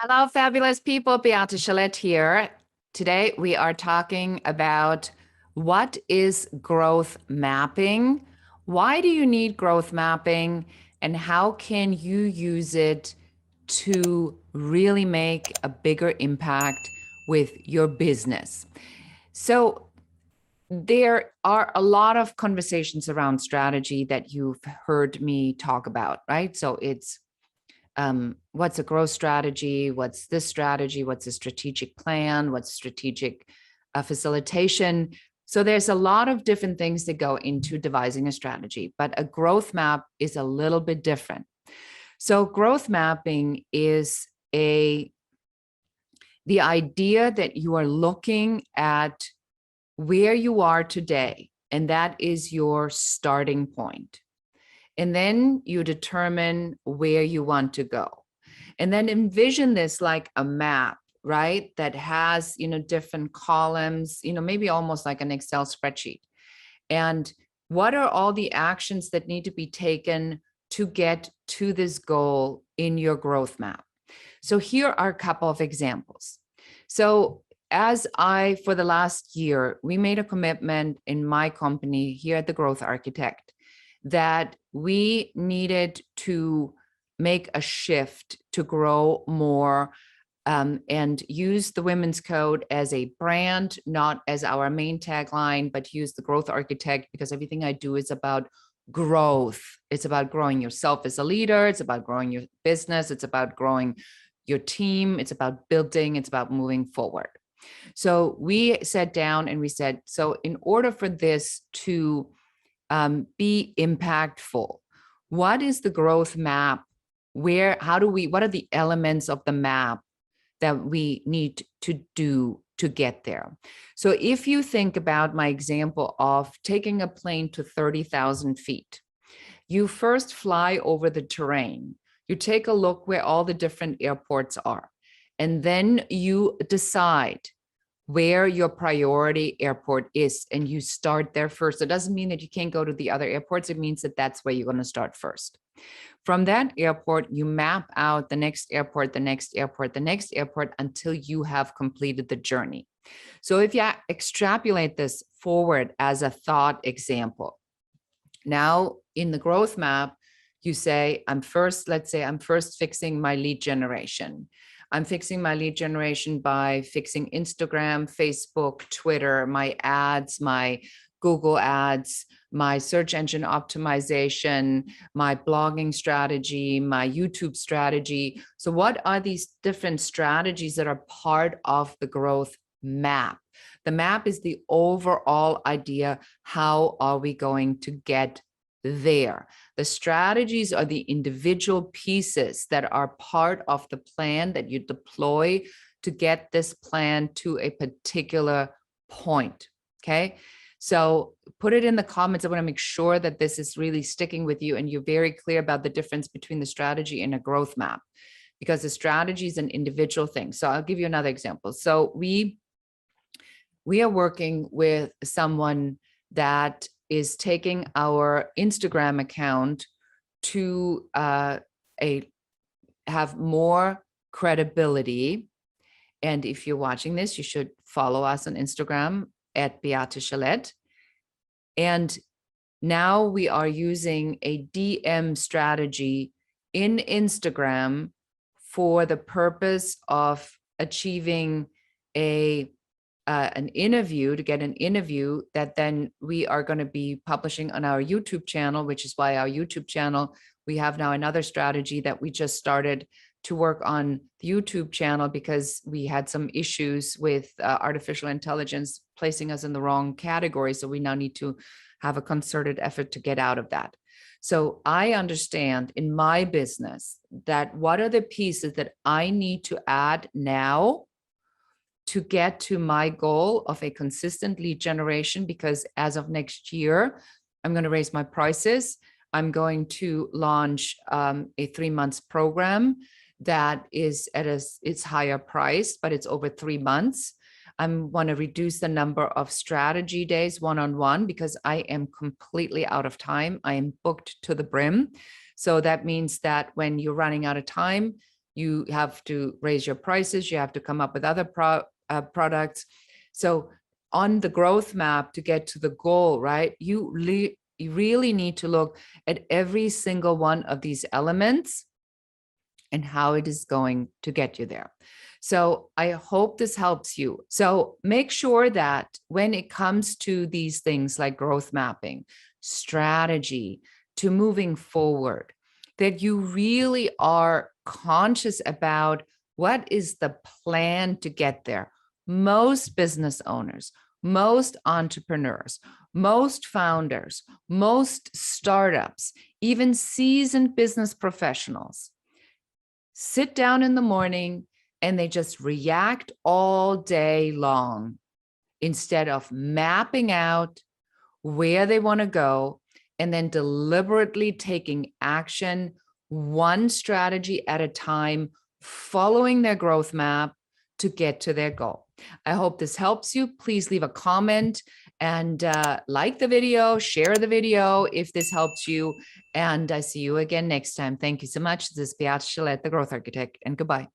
Hello, fabulous people. Beate Chelette here. Today, we are talking about what is growth mapping? Why do you need growth mapping? And how can you use it to really make a bigger impact with your business? So, there are a lot of conversations around strategy that you've heard me talk about, right? So, it's what's a growth strategy? What's this strategy? What's a strategic plan? What's strategic facilitation? So there's a lot of different things that go into devising a strategy, but a growth map is a little bit different. So growth mapping is the idea that you are looking at where you are today, and that is your starting point. And then you determine where you want to go. And then envision this like a map, right? That has, different columns, maybe almost like an Excel spreadsheet. And what are all the actions that need to be taken to get to this goal in your growth map? So here are a couple of examples. So for the last year, we made a commitment in my company here at the Growth Architect that we needed to make a shift to grow more and use the Women's Code as a brand, not as our main tagline, but use the Growth Architect because everything I do is about growth. It's about growing yourself as a leader. It's about growing your business. It's about growing your team. It's about building. It's about moving forward. So we sat down and we said, so in order for this to be impactful, what is the growth map? What are the elements of the map that we need to do to get there? So if you think about my example of taking a plane to 30,000 feet, you first fly over the terrain. You take a look where all the different airports are, and then you decide where your priority airport is, and you start there first. It doesn't mean that you can't go to the other airports. It means that that's where you're going to start first. From that airport, you map out the next airport, the next airport, the next airport until you have completed the journey. So if you extrapolate this forward as a thought example, now in the growth map, you say, let's say I'm first fixing my lead generation. I'm fixing my lead generation by fixing Instagram, Facebook, Twitter, my ads, my Google ads, my search engine optimization, my blogging strategy, my YouTube strategy. So what are these different strategies that are part of the growth map? The map is the overall idea. How are we going to get there? The strategies are the individual pieces that are part of the plan that you deploy to get this plan to a particular point. Okay. So put it in the comments. I want to make sure that this is really sticking with you and you're very clear about the difference between the strategy and a growth map, because the strategy is an individual thing. So I'll give you another example. So we are working with someone that is taking our Instagram account to have more credibility. And if you're watching this, you should follow us on Instagram at Beate Chelette. And now we are using a DM strategy in Instagram for the purpose of achieving an interview, to get an interview that then we are going to be publishing on our YouTube channel, which is why our YouTube channel, we have now another strategy that we just started to work on the YouTube channel because we had some issues with artificial intelligence placing us in the wrong category. So we now need to have a concerted effort to get out of that. So I understand in my business that what are the pieces that I need to add now to get to my goal of a consistent lead generation, because as of next year, I'm going to raise my prices. I'm going to launch a 3-month program that is at its higher price, but it's over 3 months. I want to reduce the number of strategy days one-on-one because I am completely out of time. I am booked to the brim. So that means that when you're running out of time, You have to raise your prices. You have to come up with other products. So on the growth map to get to the goal, right? You really need to look at every single one of these elements and how it is going to get you there. So I hope this helps you. So make sure that when it comes to these things like growth mapping, strategy to moving forward, that you really are conscious about what is the plan to get there. Most business owners, most entrepreneurs, most founders, most startups, even seasoned business professionals sit down in the morning and they just react all day long instead of mapping out where they want to go and then deliberately taking action, one strategy at a time, following their growth map to get to their goal. I hope this helps you. Please leave a comment and like the video, share the video if this helps you. And I see you again next time. Thank you so much. This is Beate Chelette, the Growth Architect, and goodbye.